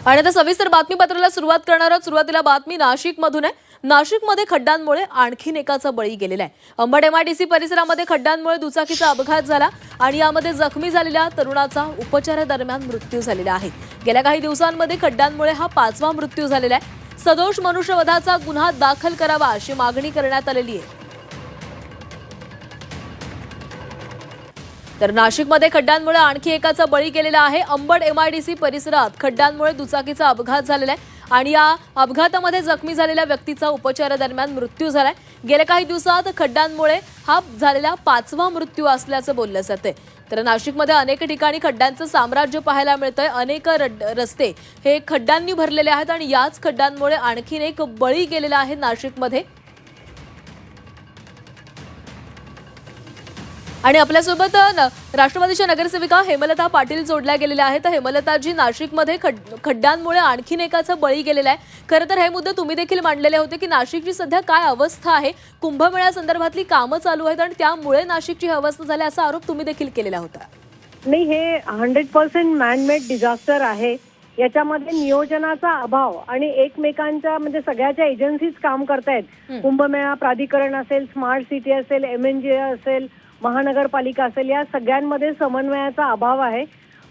आणि आता सविस्तर बातमीपत्राला सुरुवात करणार आहोत। सुरुवातीला बातमी नाशिकमधून आहे। नाशिकमध्ये खड्ड्यांमुळे आणखीन एकाचा बळी गेलेला आहे। अंबड एमआयडीसी परिसरामध्ये खड्ड्यांमुळे दुचाकीचा अपघात झाला आणि यामध्ये जखमी झालेल्या तरुणाचा उपचारादरम्यान मृत्यू झालेला आहे। गेल्या काही दिवसांमध्ये खड्ड्यांमुळे हा 5वा मृत्यू झालेला आहे। सदोष मनुष्यवधाचा गुन्हा दाखल करावा अशी मागणी करण्यात आलेली आहे। तर नाशिकमध्ये खड्ड्यांमुळे आणखी एकाचा बळी गेलेला आहे। अंबड एमआयडीसी परिसरात खड्ड्यांमुळे दुचाकीचा अपघात झालेला आहे आणि या अपघातामध्ये जखमी झालेल्या व्यक्तीचा उपचारादरम्यान मृत्यू झालाय। गेल्या काही दिवसात खड्ड्यांमुळे हा झालेला 5वा मृत्यू असल्याचं बोललं जातंय। तर नाशिकमध्ये अनेक ठिकाणी खड्ड्यांचं साम्राज्य पाहायला मिळतंय। अनेक रस्ते हे खड्ड्यांनी भरलेले आहेत आणि याच खड्ड्यांमुळे आणखीन एक बळी गेलेला आहे नाशिकमध्ये। आणि आपल्यासोबत राष्ट्रवादीच्या नगरसेविका हेमलता पाटील जोडल्या गेलेल्या आहेत। हेमलताजी, नाशिकमध्ये खड्ड्यांमुळे आणखीन एकाचा बळी गेलेला आहे। खरं तर हे मुद्दे तुम्ही देखील मांडलेले होते की नाशिकची सध्या काय अवस्था आहे, कुंभमेळ्या संदर्भातली कामं चालू आहेत आणि त्यामुळे नाशिकची ही अवस्था झाली असा आरोप तुम्ही देखील केलेला होता। नाही, हे 100% मॅनमेड डिझास्टर आहे। याच्यामध्ये नियोजनाचा अभाव आणि एकमेकांच्या म्हणजे सगळ्याच्या एजन्सीज काम करतायत। कुंभमेळा प्राधिकरण असेल, स्मार्ट सिटी असेल, MNGA असेल, महानगरपालिका असेल, या सगळ्यांमध्ये समन्वयाचा अभाव आहे।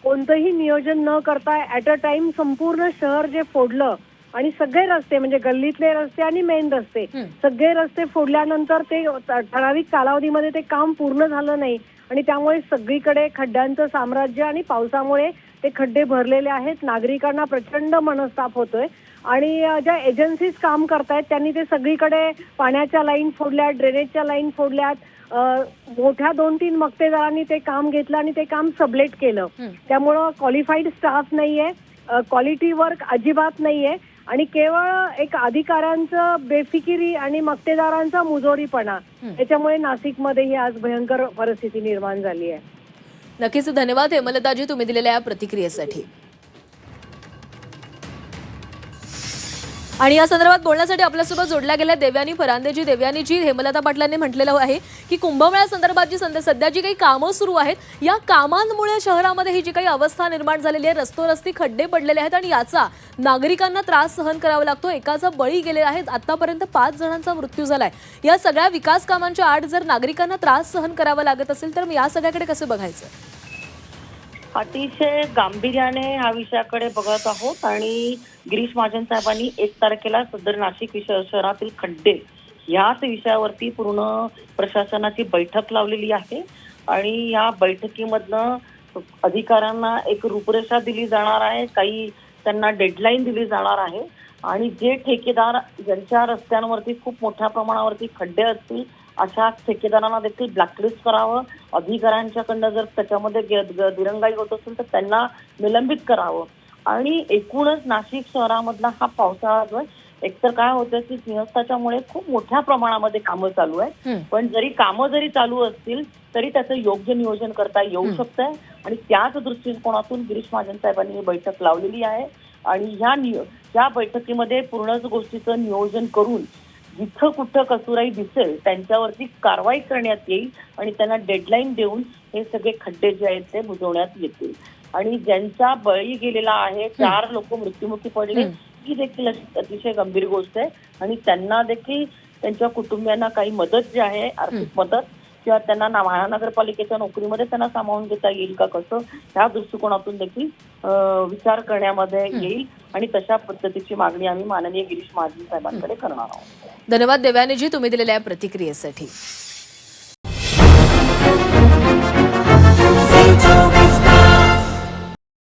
कोणतंही नियोजन न करता ऍट अ टाइम संपूर्ण शहर जे फोडलं आणि सगळे रस्ते म्हणजे गल्लीतले रस्ते आणि मेन रस्ते सगळे रस्ते फोडल्यानंतर ते ठराविक कालावधीमध्ये ते काम पूर्ण झालं नाही आणि त्यामुळे सगळीकडे खड्ड्यांचं साम्राज्य आणि पावसामुळे ते खड्डे भरलेले आहेत। नागरिकांना प्रचंड मनस्ताप होतोय आणि ज्या एजन्सीज काम करतायत त्यांनी ते सगळीकडे पाण्याच्या लाईन फोडल्यात, ड्रेनेजच्या लाईन फोडल्यात। मोठ्या 2-3 मक्तेदारांनी ते काम घेतलं आणि ते काम सबलेट केलं। त्यामुळं क्वालिफाईड स्टाफ नाहीये, क्वालिटी वर्क अजिबात नाहीये आणि केवळ एक अधिकाऱ्यांचं बेफिकिरी आणि मक्तेदारांचा मुजोरीपणा, त्याच्यामुळे नाशिकमध्ये ही आज भयंकर परिस्थिती निर्माण झाली आहे। नक्कीच धन्यवाद हेमलताजी तुम्ही दिलेल्या या प्रतिक्रियेसाठी। आणि या संदर्भात बोलण्यासाठी आपल्यासोबत जोडल्या गेल्या देवयानी फरांदेजी। देवयानीजी, हेमलता पाटलांनी म्हटलेलं आहे की कुंभमेळा संदर्भात जी सध्या जी काही कामं सुरू आहेत, या कामांमुळे शहरामध्ये ही जी काही अवस्था निर्माण झालेली आहे, रस्ते खड्डे पडलेले आहेत आणि याचा नागरिकांना त्रास सहन करावा लागतो। एकाचा बळी गेलेला आहे, आतापर्यंत 5 जणांचा मृत्यू झालाय। या सगळ्या विकास कामांच्या आड जर नागरिकांना त्रास सहन करावा लागत असेल तर या सगळ्याकडे कसं बघायचं? अतिशय गांभीर्याने ह्या विषयाकडे बघत आहोत आणि गिरीश महाजन साहेबांनी 1 तारखेला सदर नाशिक शहरातील खड्डे याच विषयावरती पूर्ण प्रशासनाची बैठक लावलेली आहे आणि या बैठकीमधनं अधिकाऱ्यांना एक रूपरेषा दिली जाणार आहे, काही त्यांना डेडलाईन दिली जाणार आहे आणि जे ठेकेदार ज्यांच्या रस्त्यांवरती खूप मोठ्या प्रमाणावरती खड्डे असतील अशा ठेकेदारांना देखील ब्लॅकलिस्ट करावं। अधिकाऱ्यांच्याकडनं जर त्याच्यामध्ये दिरंगाई होत असेल तर त्यांना निलंबित करावं आणि एकूणच नाशिक शहरामधला हा पावसाळा जो आहे, एकतर काय होतं की सिंहस्थाच्यामुळे खूप मोठ्या प्रमाणामध्ये कामं चालू आहेत, पण कामं जरी चालू असतील तरी त्याचं योग्य नियोजन करता येऊ शकतंय आणि त्याच दृष्टिकोनातून गिरीश महाजन साहेबांनी ही बैठक लावलेली आहे आणि या बैठकीमध्ये पूर्णच गोष्टीचं नियोजन करून जिथं कुठं कसुराई दिसेल त्यांच्यावरती कारवाई करण्यात येईल आणि त्यांना डेडलाईन देऊन हे सगळे खड्डे जे आहेत ते बुजवण्यात येतील। आणि ज्यांचा बळी गेलेला आहे, 4 लोक मृत्युमुखी पडले, ही देखील अतिशय गंभीर गोष्ट आहे आणि त्यांना देखील त्यांच्या कुटुंबियांना काही मदत जी आहे, आर्थिक मदत किंवा त्यांना महानगरपालिकेच्या नोकरीमध्ये त्यांना सामावून घेता येईल का, कसं ह्या दृष्टिकोनातून देखील विचार करण्यामध्ये येईल आणि तशा पद्धतीची मागणी आम्ही माननीय गिरीश महाजन साहेबांकडे करणार आहोत। धन्यवाद देवयानीजी तुम्ही दिलेल्या प्रतिक्रियेसाठी।